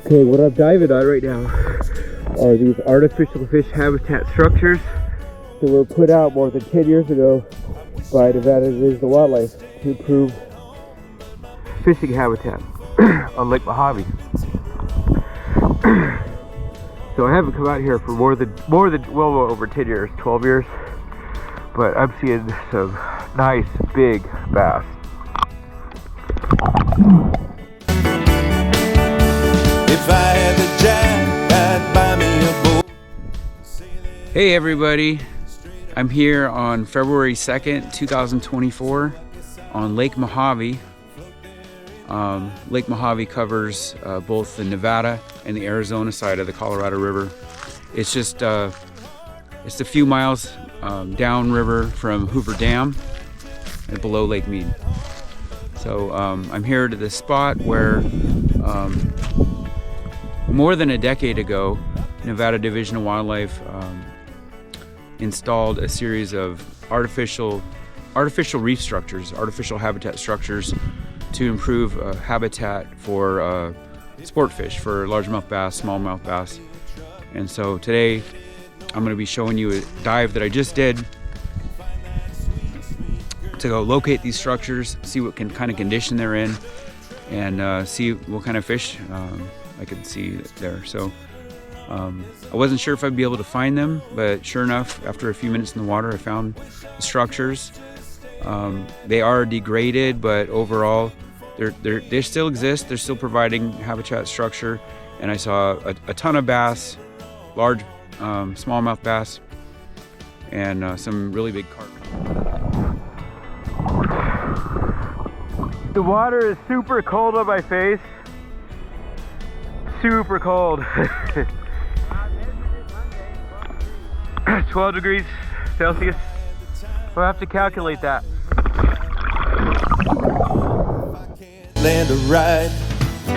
Okay, what I'm diving on right now are these artificial fish habitat structures that were put out more than 10 years ago by Nevada Division of Wildlife to improve fishing habitat on Lake Mohave. So I haven't come out here for more than well over 10 years, 12 years, but I'm seeing some nice big bass. If I had the jack, I'd buy me a boat. Hey everybody, I'm here on February 2nd, 2024 on Lake Mohave. Lake Mohave covers both the Nevada and the Arizona side of the Colorado River. It's just it's a few miles downriver from Hoover Dam and below Lake Mead. So I'm here to this spot where more than a decade ago, Nevada Division of Wildlife installed a series of artificial reef structures, artificial habitat structures to improve habitat for sportfish, for largemouth bass, smallmouth bass. And so today I'm going to be showing you a dive that I just did to go locate these structures, see what kind of condition they're in, and see what kind of fish I could see there. So I wasn't sure if I'd be able to find them, but sure enough, after a few minutes in the water, I found the structures. They are degraded, but overall, they still exist. They're still providing habitat structure, and I saw a ton of bass, large smallmouth bass, and some really big carp. The water is super cold on my face. Super cold. 12 degrees Celsius. We'll have to calculate that. Land a ride,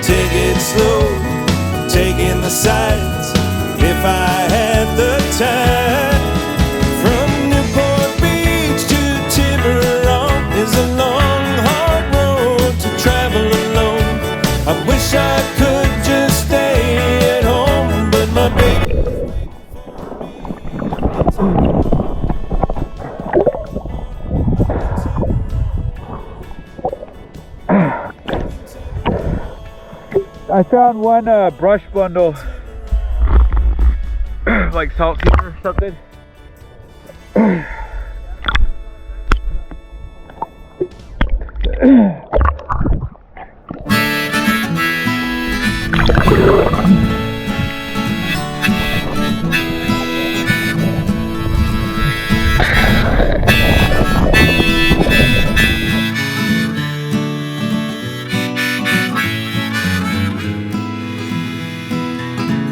take it slow, take in the sights. If I had the time, from Newport Beach to Tiburon is a long, hard road to travel alone. I wish I could just stay at home, but my baby. I found one brush bundle, like saltpeter or something.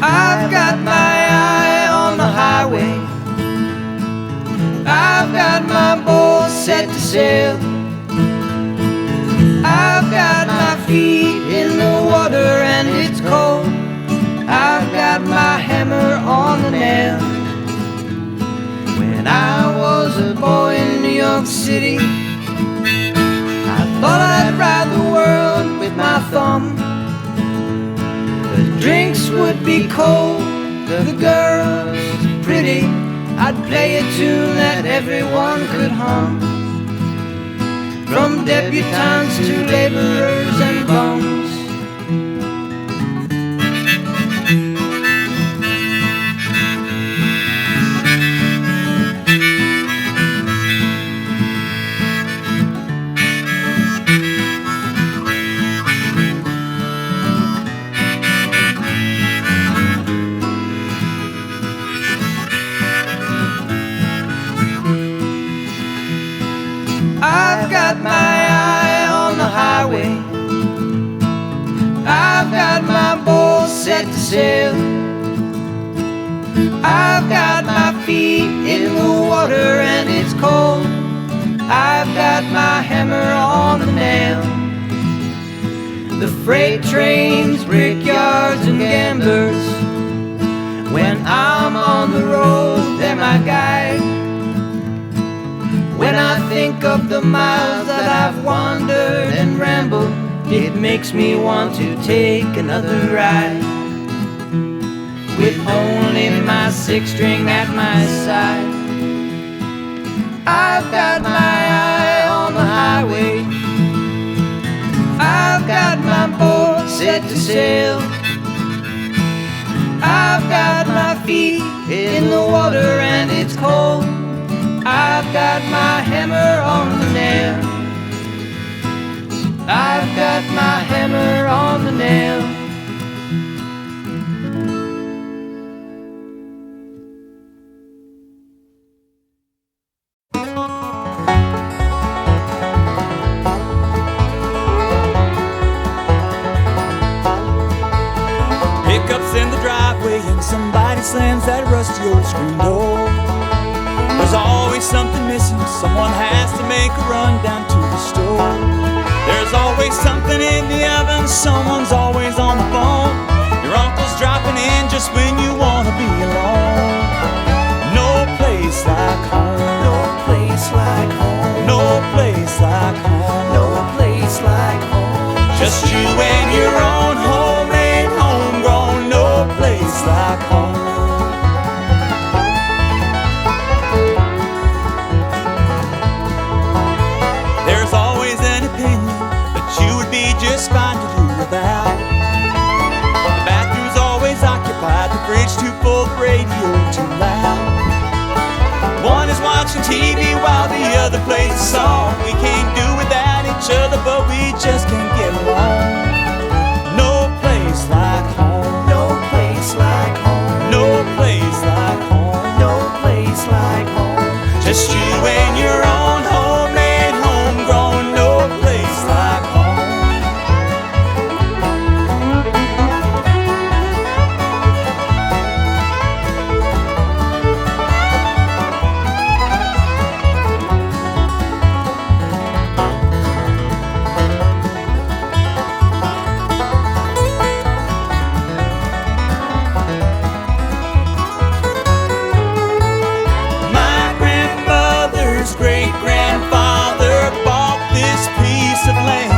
I've got my eye on the highway, I've got my boat set to sail, I've got my feet in the water and it's cold, I've got my hammer on the nail. When I was a boy in New York City, I thought I'd ride the world with my thumb. The drinks would be cold, the girls pretty, I'd play a tune that everyone could hum. From debutantes to laborers and bums. I've got my eye on the highway, I've got my boat set to sail, I've got my feet in the water and it's cold, I've got my hammer on the nail. The freight trains, brickyards and gamblers, when I'm on the road, they're my guide. When I think of the miles that I've wandered and rambled, it makes me want to take another ride. with only my six string at my side. I've got my eye on the highway, I've got my boat set to sail, I've got my feet in the water and it's cold, I've got my hammer on the nail, I've got my hammer on the nail. Pickups in the driveway and somebody slams that rusty old screen door. There's always something missing, someone has to make a run down to the store. There's always something in the oven, someone's always on the phone. Your uncle's dropping in just when you wanna be alone. No place like home, no place like home, no place like home, no place like home. Just you and your own homemade, homegrown, no place like home. There's always an opinion, but you would be just fine to do without. The bathroom's always occupied, the fridge too full, the radio too loud. One is watching TV while the other plays a song. We can't do without each other, but we just can't get along. No place like home, no place like home, no place like home, no place like home. Just you and your own homemade, homegrown, no place like home. Great-grandfather bought this piece of land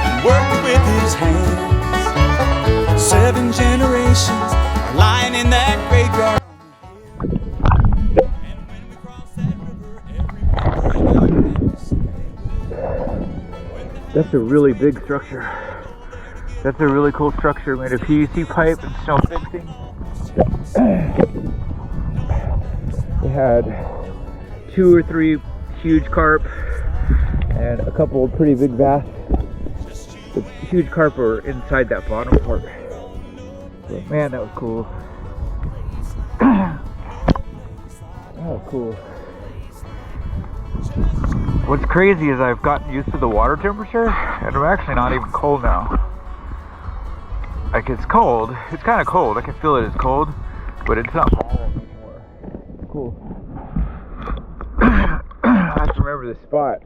and worked it with his hands. 7 generations are lying in that graveyard. And when we cross that river, That's a really big structure. That's a really cool structure made of PVC pipe and stone fencing. They had 2 or 3 huge carp and a couple of pretty big bass. The huge carp are inside that bottom part. But man, that was cool. That was cool. What's crazy is I've gotten used to the water temperature and I'm actually not even cold now. Like it's cold, it's kind of cold, I can feel it is cold, but it's not warm anymore. Cool. I have to remember this spot.